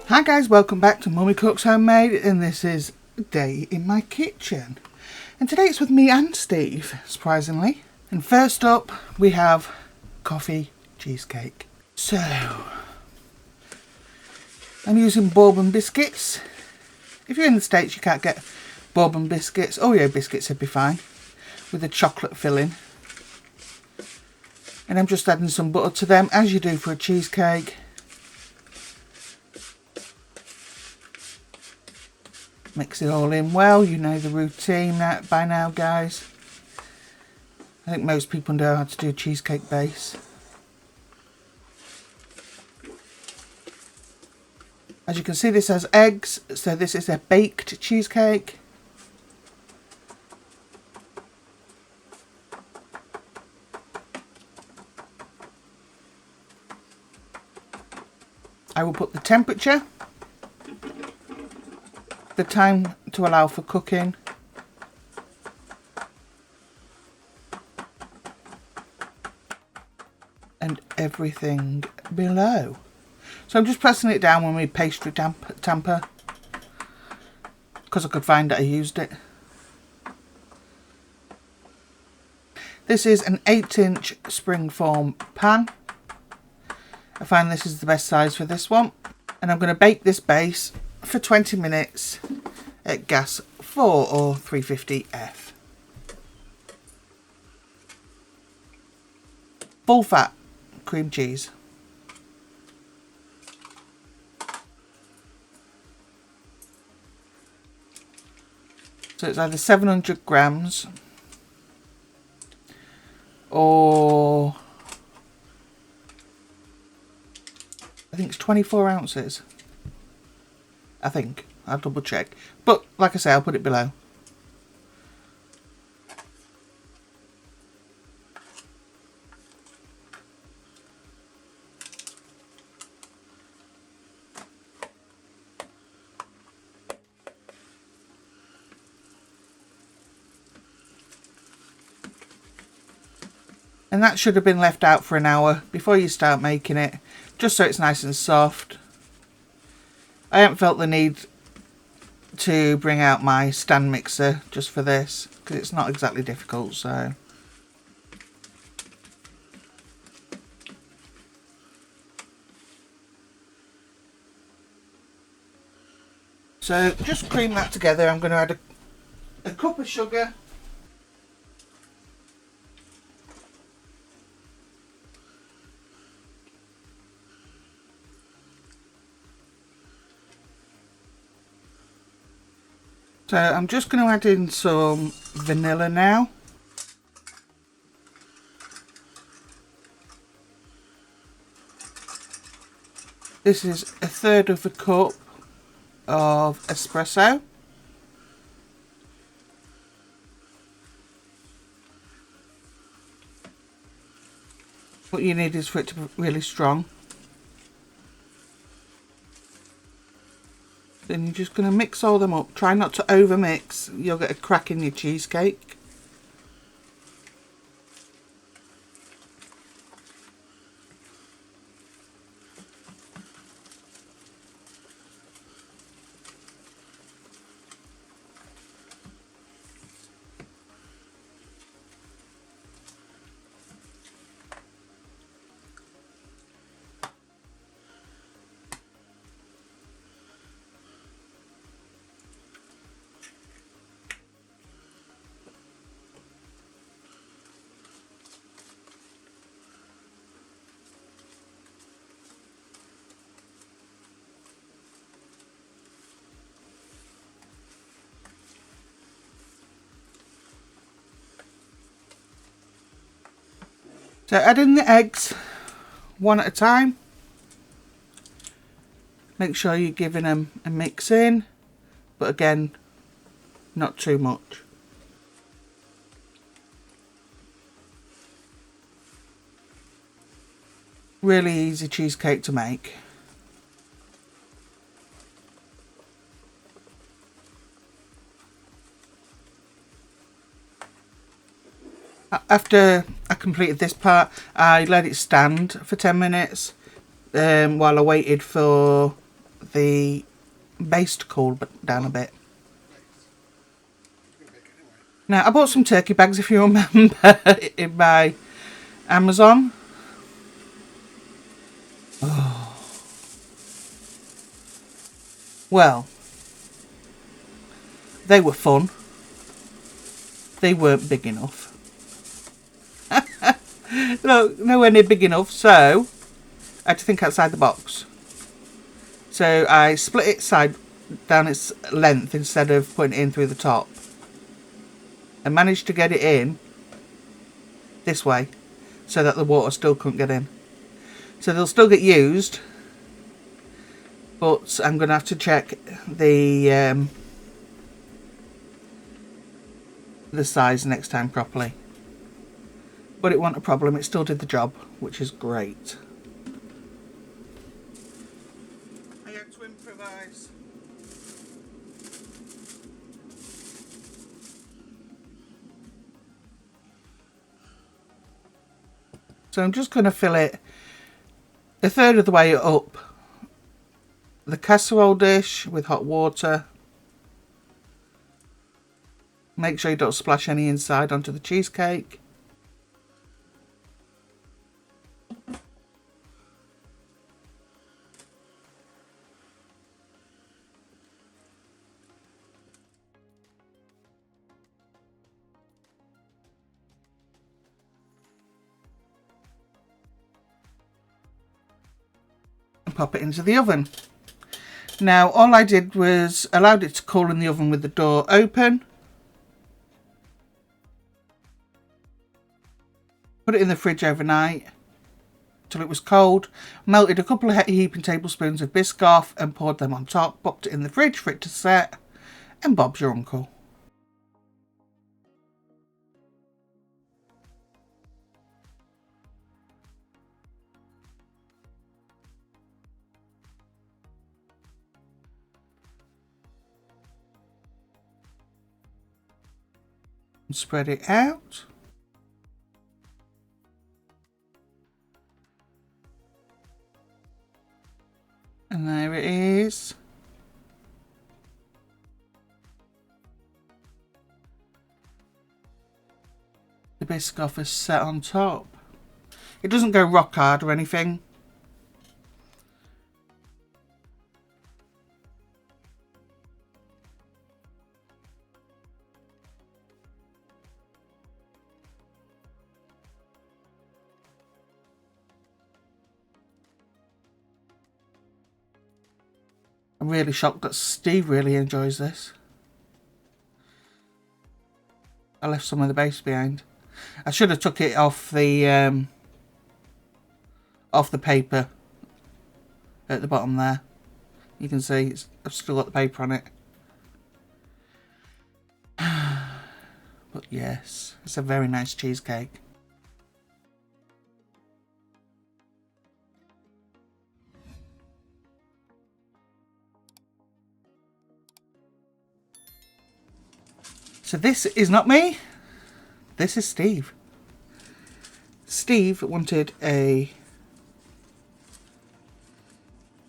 Hi guys, welcome back to Mummy Cooks Homemade, and this is a day in my kitchen. And today it's with me and Steve, surprisingly. And first up we have coffee cheesecake. So, I'm using bourbon biscuits. If you're in the States you can't get bourbon biscuits. Oreo biscuits would be fine, with a chocolate filling. And I'm just adding some butter to them, as you do for a cheesecake. Mix it all in well. You know the routine by now, guys. I think most people know how to do a cheesecake base. As you can see, this has eggs, so this is a baked cheesecake. I will put the temperature, the time to allow for cooking, and everything below. So I'm just pressing it down with my pastry tamper because I could find that I used it. This is an 8-inch springform pan. I find this is the best size for this one, and I'm going to bake this base for 20 minutes at gas 4 or 350F. Full fat cream cheese. So it's either 700 grams or I think it's 24 ounces. I think. I'll double check. But like I say, I'll put it below. And that should have been left out for an hour before you start making it, just so it's nice and soft. I haven't felt the need to bring out my stand mixer just for this, because it's not exactly difficult, so. So just cream that together. I'm going to add a cup of sugar. So I'm just going to add in some vanilla now. This is 1/3 of a cup of espresso. What you need is for it to be really strong. Then you're just going to mix all them up. Try not to over mix. You'll get a crack in your cheesecake. So add in the eggs one at a time. Make sure you're giving them a mix in, but again, not too much. Really easy cheesecake to make. After I completed this part, I let it stand for 10 minutes while I waited for the base to cool down a bit. Now, I bought some turkey bags, if you remember, in my Amazon. Oh. Well, they were fun. They weren't big enough. No, nowhere near big enough, so I had to think outside the box. So I split it down its length instead of putting it in through the top. And managed to get it in this way so that the water still couldn't get in. So they'll still get used, but I'm going to have to check the size next time properly. But it wasn't a problem, it still did the job, which is great. I had to improvise. So I'm just going to fill it a third of the way up the casserole dish with hot water. Make sure you don't splash any inside onto the cheesecake. And pop it into the oven. Now all I did was allowed it to cool in the oven with the door open. Put it in the fridge overnight till it was cold. Melted a couple of heaping tablespoons of Biscoff and poured them on top. Popped it in the fridge for it to set. And Bob's your uncle. And spread it out. And there it is. The Biscoff is set on top. It doesn't go rock hard or anything. I'm really shocked that Steve really enjoys this. I left some of the base behind. I should have took it off the paper at the bottom there. You can see I've still got the paper on it. But yes, it's a very nice cheesecake. So this is not me, this is Steve. Steve wanted a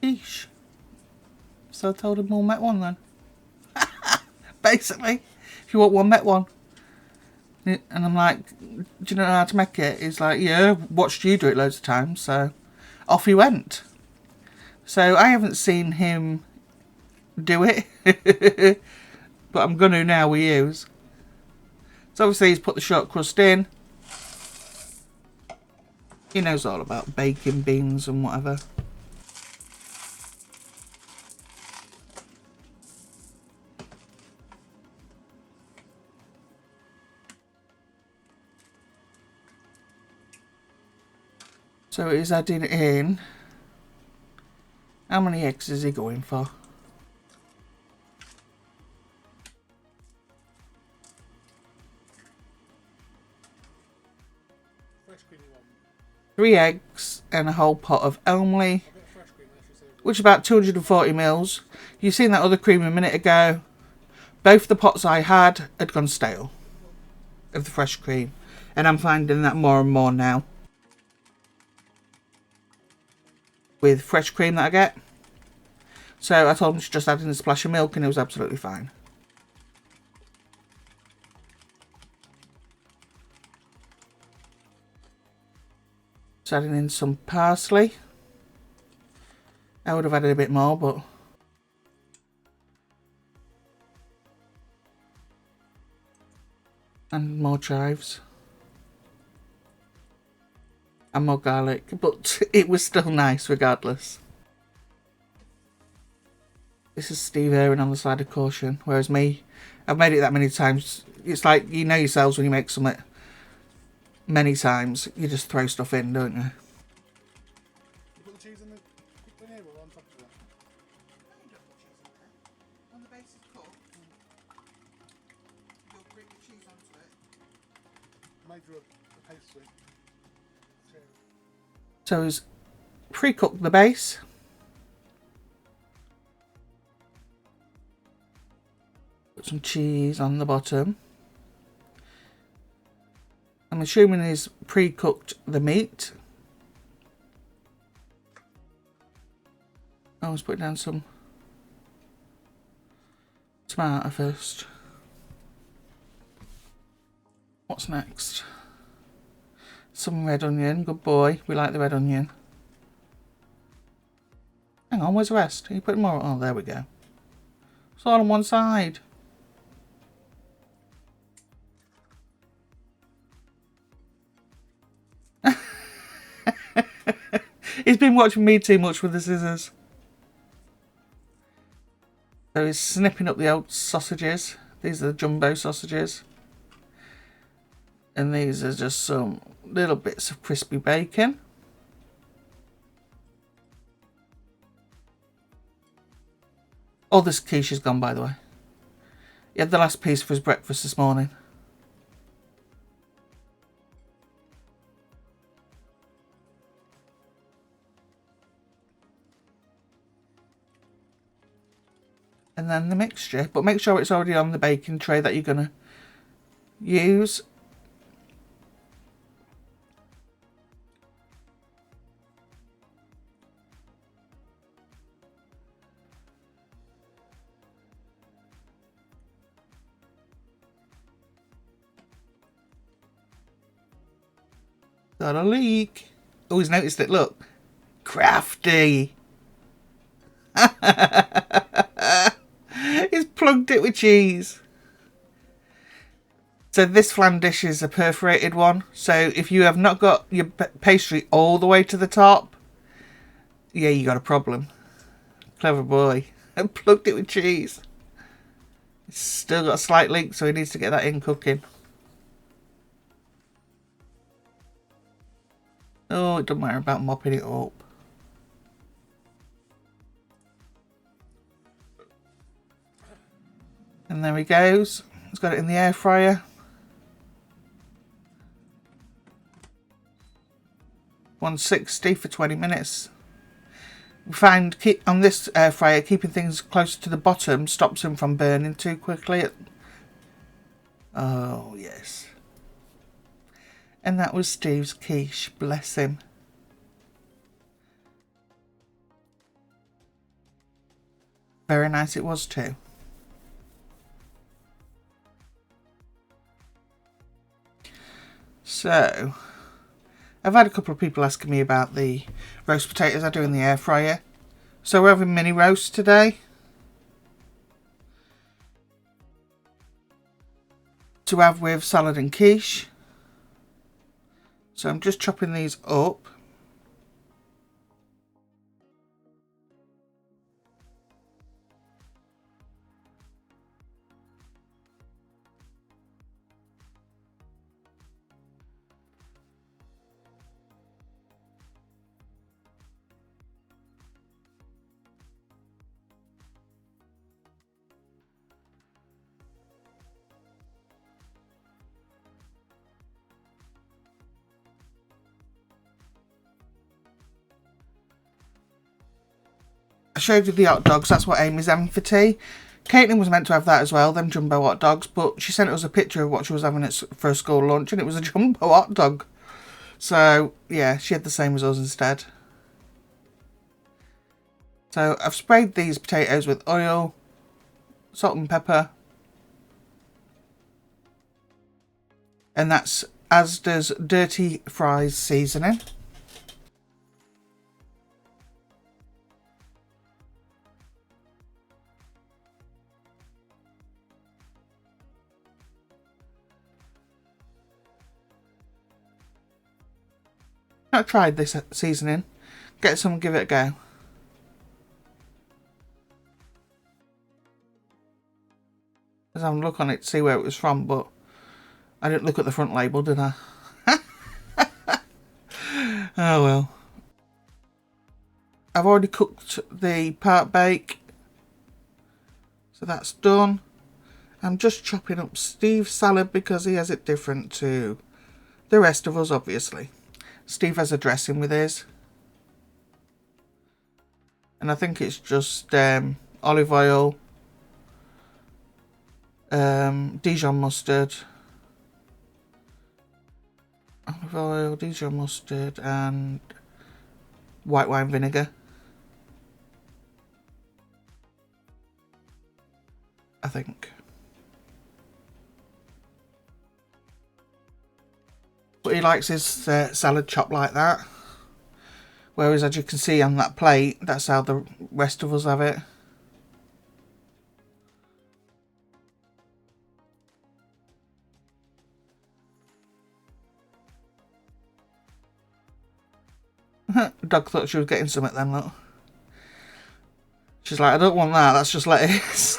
quiche. So I told him we'll make one then. Basically, if you want one, make one. And I'm like, do you know how to make it? He's like, yeah, watched you do it loads of times. So off he went. So I haven't seen him do it. But I'm going to now with yous. So obviously he's put the short crust in. He knows all about bacon, beans and whatever. So he's adding in. How many eggs is he going for? Three eggs and a whole pot of Elmley, which is about 240 mils. You've seen that other cream a minute ago. Both the pots I had gone stale of the fresh cream, and I'm finding that more and more now with fresh cream that I get. So I told him to just add in a splash of milk and it was absolutely fine. Just adding in some parsley. I would have added a bit more, but... And more chives. And more garlic, but it was still nice regardless. This is Steve erring on the side of caution, whereas me, I've made it that many times. It's like, you know yourselves when you make something many times, you just throw stuff in, don't you? You put the cheese in the thing here or on top of it? No, you don't put cheese in there. When the base is cooked, you'll grate the cheese onto it. Made for a pastry. So he's pre-cooked the base. Put some cheese on the bottom. I'm assuming he's pre-cooked the meat. I was putting down some tomato first. What's next? Some red onion. Good boy. We like the red onion. Hang on, where's the rest? Are you putting more? Oh, there we go. It's all on one side. He's been watching me too much with the scissors. So he's snipping up the old sausages. These are the jumbo sausages. And these are just some little bits of crispy bacon. Oh, this quiche is gone, by the way. He had the last piece for his breakfast this morning. And then the mixture, but make sure it's already on the baking tray that you're going to use. Got a leak. Oh, he's noticed it, look. Crafty. He's plugged it with cheese. So this flan dish is a perforated one. So if you have not got your pastry all the way to the top, yeah, you got a problem. Clever boy. And plugged it with cheese. It's still got a slight leak, so he needs to get that in cooking. Oh, it doesn't matter about mopping it up. And there he goes. He's got it in the air fryer. 160 for 20 minutes. We find on this air fryer, keeping things closer to the bottom stops them from burning too quickly. Oh, yes. And that was Steve's quiche. Bless him. Very nice it was too. So, I've had a couple of people asking me about the roast potatoes I do in the air fryer. So we're having mini roast today. To have with salad and quiche. So I'm just chopping these up. I showed you the hot dogs, that's what Amy's having for tea. Caitlin was meant to have that as well, them jumbo hot dogs, but she sent us a picture of what she was having for her school lunch and it was a jumbo hot dog. So, yeah, she had the same as us instead. So I've sprayed these potatoes with oil, salt and pepper. And that's Asda's Dirty Fries seasoning. I've tried this seasoning. Get some and give it a go. Let's have a look on it to see where it was from, but I didn't look at the front label, did I? Oh well. I've already cooked the part bake, so that's done. I'm just chopping up Steve's salad because he has it different to the rest of us, obviously. Steve has a dressing with his. And I think it's just olive oil, Dijon mustard, olive oil, Dijon mustard, and white wine vinegar. I think. But he likes his salad chopped like that. Whereas, as you can see on that plate, that's how the rest of us have it. Dog thought she was getting something then, look. She's like, I don't want that, that's just lettuce.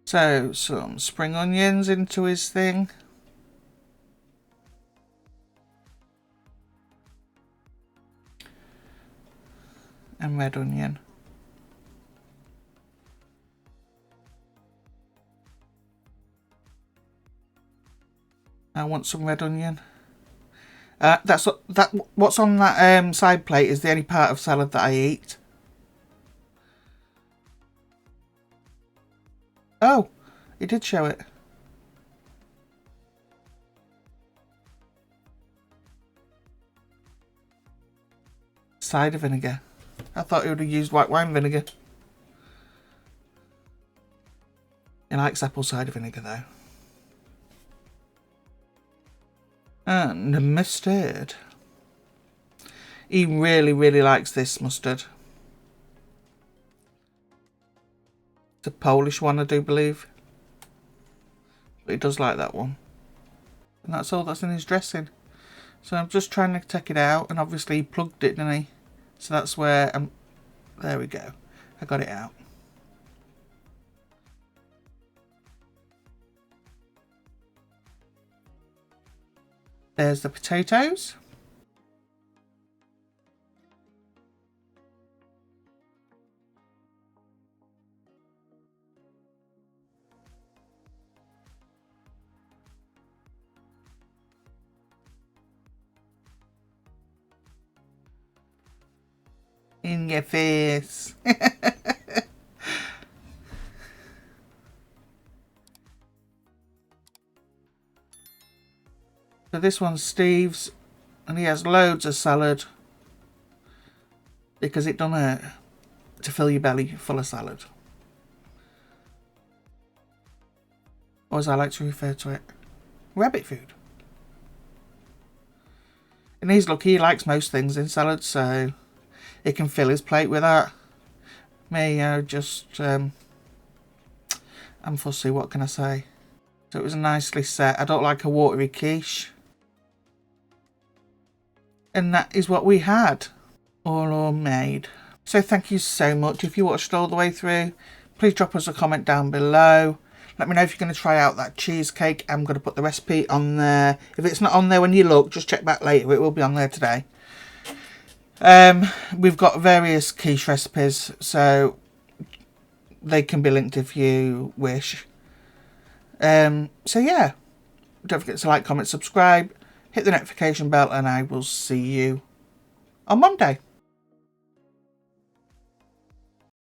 So, some spring onions into his thing. And red onion. I want some red onion. What's on that side plate is the only part of salad that I eat. Oh, he did show it. Cider vinegar. I thought he would have used white wine vinegar. He likes apple cider vinegar though. And mustard. He really, really likes this mustard. It's a Polish one, I do believe. But he does like that one. And that's all that's in his dressing. So I'm just trying to take it out. And obviously he plugged it, didn't he? So that's where I'm... There we go. I got it out. There's the potatoes. In your face. So this one's Steve's, and he has loads of salad because it don't hurt to fill your belly full of salad. Or as I like to refer to it, rabbit food. And he's lucky, he likes most things in salad, so he can fill his plate with that. Me, just, I'm fussy, what can I say? So it was nicely set. I don't like a watery quiche. And that is what we had, all made. So thank you so much. If you watched all the way through, please drop us a comment down below. Let me know if you're going to try out that cheesecake. I'm going to put the recipe on there. If it's not on there when you look, just check back later. It will be on there today. We've got various quiche recipes, so they can be linked if you wish. So yeah, don't forget to like, comment, subscribe, hit the notification bell, and I will see you on Monday.